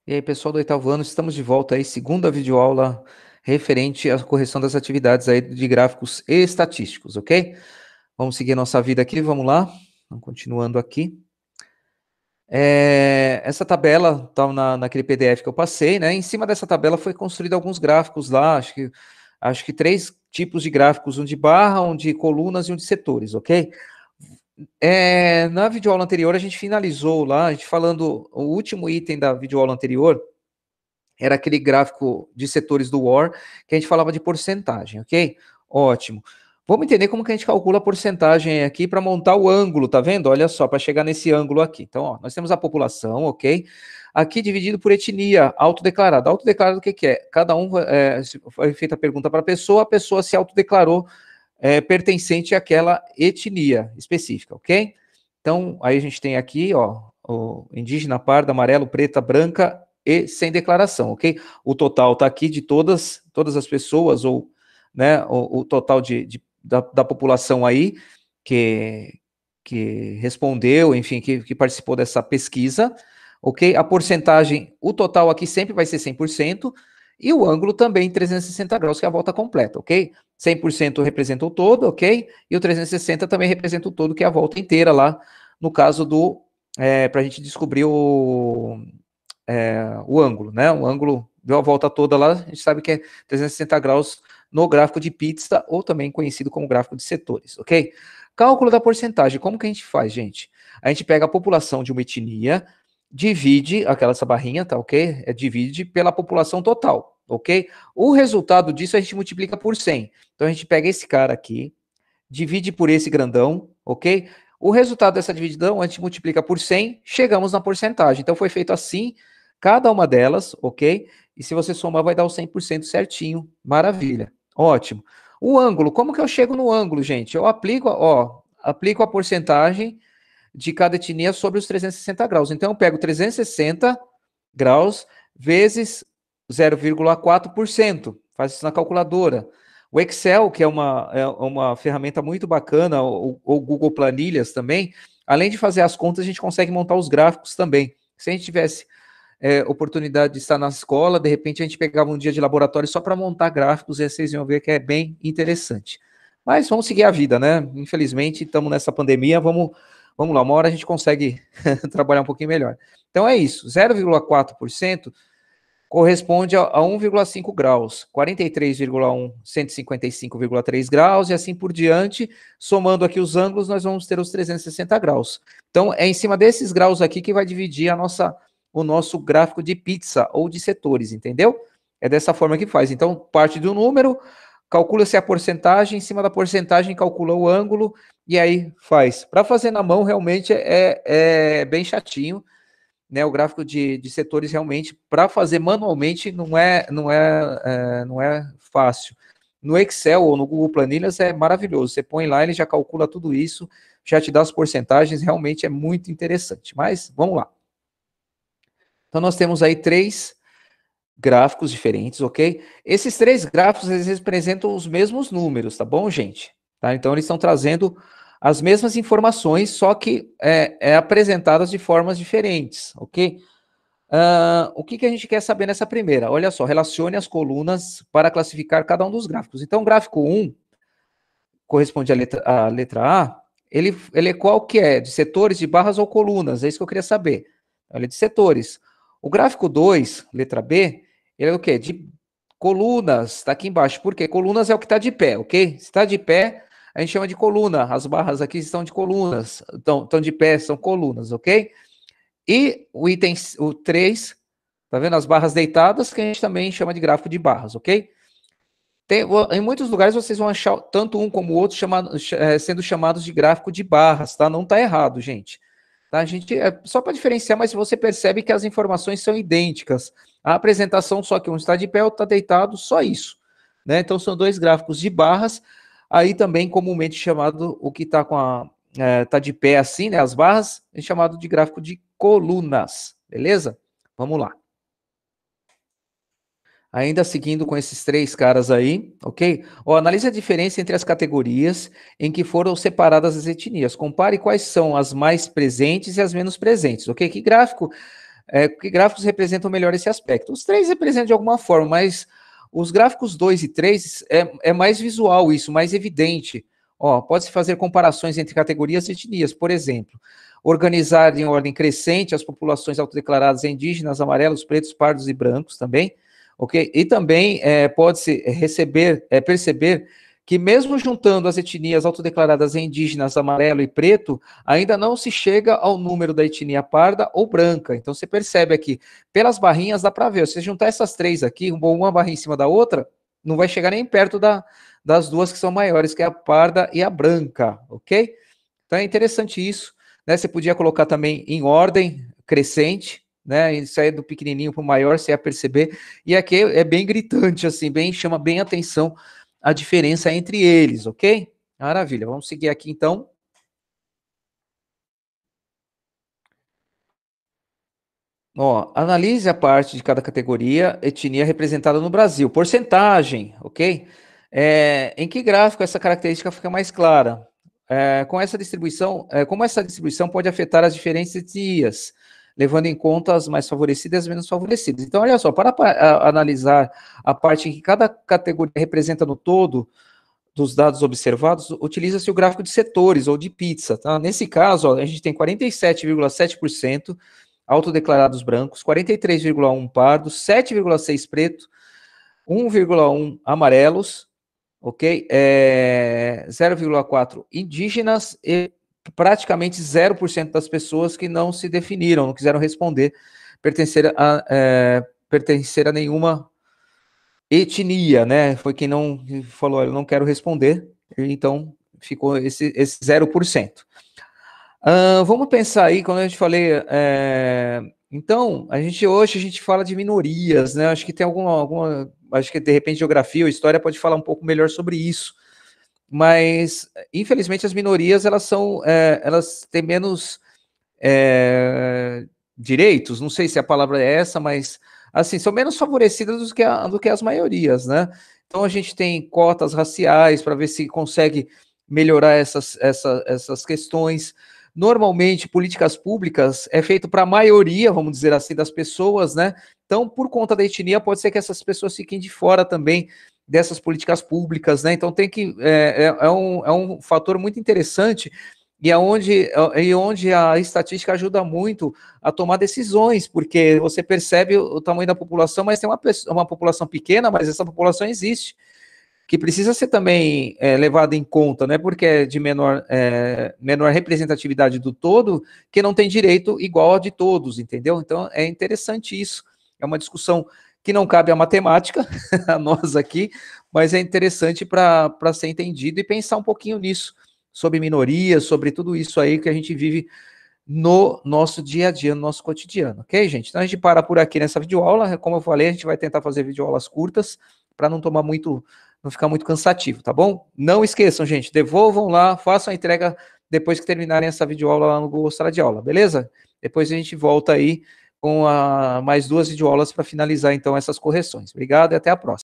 E aí, pessoal do oitavo ano, estamos de volta aí, segunda videoaula referente à correção das atividades aí de gráficos estatísticos, ok? Vamos seguir a nossa vida aqui, vamos lá. Vamos continuando aqui. Essa tabela está naquele PDF que eu passei, né? Em cima dessa tabela foi construído alguns gráficos lá, acho que 3 tipos de gráficos, um de barra, um de colunas e um de setores, ok? Na videoaula anterior a gente finalizou lá, a gente falando, o último item da videoaula anterior era aquele gráfico de setores do WAR, que a gente falava de porcentagem, ok? Ótimo. Vamos entender como que a gente calcula a porcentagem aqui para montar o ângulo, tá vendo? Olha só, para chegar nesse ângulo aqui. Então, ó, nós temos a população, ok? Aqui dividido por etnia, autodeclarado. Autodeclarado o que é? Cada um, foi feita a pergunta para a pessoa se autodeclarou pertencente àquela etnia específica, ok? Então, aí a gente tem aqui, ó, o indígena, parda, amarelo, preta, branca e sem declaração, ok? O total está aqui de todas as pessoas, ou, né, o total da população aí que respondeu, enfim, que participou dessa pesquisa, ok? A porcentagem, o total aqui sempre vai ser 100%, e o ângulo também 360 graus, que é a volta completa, ok? 100% representa o todo, ok? E o 360 também representa o todo, que é a volta inteira lá, no caso para a gente descobrir o ângulo, né? O ângulo deu a volta toda lá, a gente sabe que é 360 graus no gráfico de pizza, ou também conhecido como gráfico de setores, ok? Cálculo da porcentagem, como que a gente faz, gente? A gente pega a população de uma etnia, divide essa barrinha, tá ok? Divide pela população total, ok? O resultado disso a gente multiplica por 100. Então a gente pega esse cara aqui, divide por esse grandão, ok? O resultado dessa divisão a gente multiplica por 100, chegamos na porcentagem. Então foi feito assim, cada uma delas, ok? E se você somar vai dar o 100% certinho, maravilha, ótimo. O ângulo, como que eu chego no ângulo, gente? Eu aplico a porcentagem de cada etnia sobre os 360 graus. Então eu pego 360 graus vezes 0,4%, faz isso na calculadora. O Excel, que é uma ferramenta muito bacana, ou Google Planilhas também, além de fazer as contas, a gente consegue montar os gráficos também. Se a gente tivesse oportunidade de estar na escola, de repente a gente pegava um dia de laboratório só para montar gráficos, e vocês iam ver que é bem interessante. Mas vamos seguir a vida, né? Infelizmente, estamos nessa pandemia, vamos lá, uma hora a gente consegue trabalhar um pouquinho melhor. Então é isso, 0,4% corresponde a 1,5 graus, 43,1, 155,3 graus, e assim por diante. Somando aqui os ângulos, nós vamos ter os 360 graus. Então, é em cima desses graus aqui que vai dividir o nosso gráfico de pizza, ou de setores, entendeu? É dessa forma que faz. Então, parte do número, calcula-se a porcentagem, em cima da porcentagem calcula o ângulo, e aí faz. Para fazer na mão, realmente é bem chatinho, né? O gráfico de setores realmente, para fazer manualmente, não é fácil. No Excel ou no Google Planilhas é maravilhoso. Você põe lá, ele já calcula tudo isso, já te dá as porcentagens, realmente é muito interessante. Mas vamos lá. Então nós temos aí 3 gráficos diferentes, ok? Esses 3 gráficos, eles representam os mesmos números, tá bom, gente? Tá? Então eles estão trazendo as mesmas informações, só que apresentadas de formas diferentes, ok? O que a gente quer saber nessa primeira? Olha só, relacione as colunas para classificar cada um dos gráficos. Então, o gráfico 1 corresponde à letra A, ele é qual que é? De setores, de barras ou colunas? É isso que eu queria saber. Ele é de setores. O gráfico 2, letra B, ele é o quê? De colunas, está aqui embaixo. Por quê? Colunas é o que está de pé, ok? Se está de pé, a gente chama de coluna. As barras aqui estão de colunas, estão de pé, são colunas, ok? E o item, o 3, tá vendo as barras deitadas, que a gente também chama de gráfico de barras, ok? Em muitos lugares vocês vão achar tanto um como o outro sendo chamados de gráfico de barras, tá? Não tá errado, gente. Tá? A gente só para diferenciar, mas você percebe que as informações são idênticas. A apresentação, só que um está de pé, outro está deitado, só isso. Né? Então são 2 gráficos de barras, aí também comumente chamado o que está tá de pé assim, né? As barras, é chamado de gráfico de colunas, beleza? Vamos lá. Ainda seguindo com esses 3 caras aí, ok? Analise a diferença entre as categorias em que foram separadas as etnias. Compare quais são as mais presentes e as menos presentes, ok? Que gráfico Que gráficos representam melhor esse aspecto? Os três representam de alguma forma, mas os gráficos 2 e 3 é mais visual isso, mais evidente. Ó, pode-se fazer comparações entre categorias e etnias, por exemplo, organizar em ordem crescente as populações autodeclaradas indígenas, amarelos, pretos, pardos e brancos também, ok? E também pode-se perceber que mesmo juntando as etnias autodeclaradas indígenas, amarelo e preto, ainda não se chega ao número da etnia parda ou branca. Então você percebe aqui, pelas barrinhas dá para ver, se você juntar essas três aqui, uma barrinha em cima da outra, não vai chegar nem perto das duas que são maiores, que é a parda e a branca, ok? Então é interessante isso, né? Você podia colocar também em ordem crescente, né? Isso aí do pequenininho para o maior, você ia perceber. E aqui é bem gritante, assim, chama bem atenção a diferença entre eles, ok? Maravilha, vamos seguir aqui então. Ó, analise a parte de cada categoria, etnia representada no Brasil. Porcentagem, ok? Em que gráfico essa característica fica mais clara? Com essa distribuição, como essa distribuição pode afetar as diferentes etnias, levando em conta as mais favorecidas e as menos favorecidas. Então, olha só, para analisar a parte em que cada categoria representa no todo dos dados observados, utiliza-se o gráfico de setores ou de pizza. Tá? Nesse caso, ó, a gente tem 47,7% autodeclarados brancos, 43,1% pardos, 7,6% preto, 1,1% amarelos, ok? 0,4% indígenas e praticamente 0% das pessoas que não se definiram, não quiseram responder, pertencer a nenhuma etnia, né? Foi quem não falou, eu não quero responder, então ficou esse 0%. Vamos pensar aí, quando a gente falei, então, hoje a gente fala de minorias, né? Acho que tem acho que de repente geografia ou história pode falar um pouco melhor sobre isso. Mas, infelizmente, as minorias, elas têm menos direitos, não sei se a palavra é essa, mas, assim, são menos favorecidas do que as maiorias, né? Então, a gente tem cotas raciais para ver se consegue melhorar essas questões. Normalmente, políticas públicas é feito para a maioria, vamos dizer assim, das pessoas, né? Então, por conta da etnia, pode ser que essas pessoas fiquem de fora também dessas políticas públicas, né? Então, é um fator muito interessante e onde a estatística ajuda muito a tomar decisões, porque você percebe o tamanho da população, mas tem uma população pequena, mas essa população existe, que precisa ser também levada em conta, né? Porque é de menor representatividade do todo, que não tem direito igual a de todos, entendeu? Então é interessante isso. É uma discussão que não cabe à matemática, a nós aqui, mas é interessante para ser entendido e pensar um pouquinho nisso, sobre minorias, sobre tudo isso aí que a gente vive no nosso dia a dia, no nosso cotidiano, ok, gente? Então a gente para por aqui nessa videoaula, como eu falei, a gente vai tentar fazer videoaulas curtas, para não ficar muito cansativo, tá bom? Não esqueçam, gente, devolvam lá, façam a entrega depois que terminarem essa videoaula lá no Google Sala de Aula, beleza? Depois a gente volta aí com mais 2 videoaulas para finalizar, então, essas correções. Obrigado e até a próxima.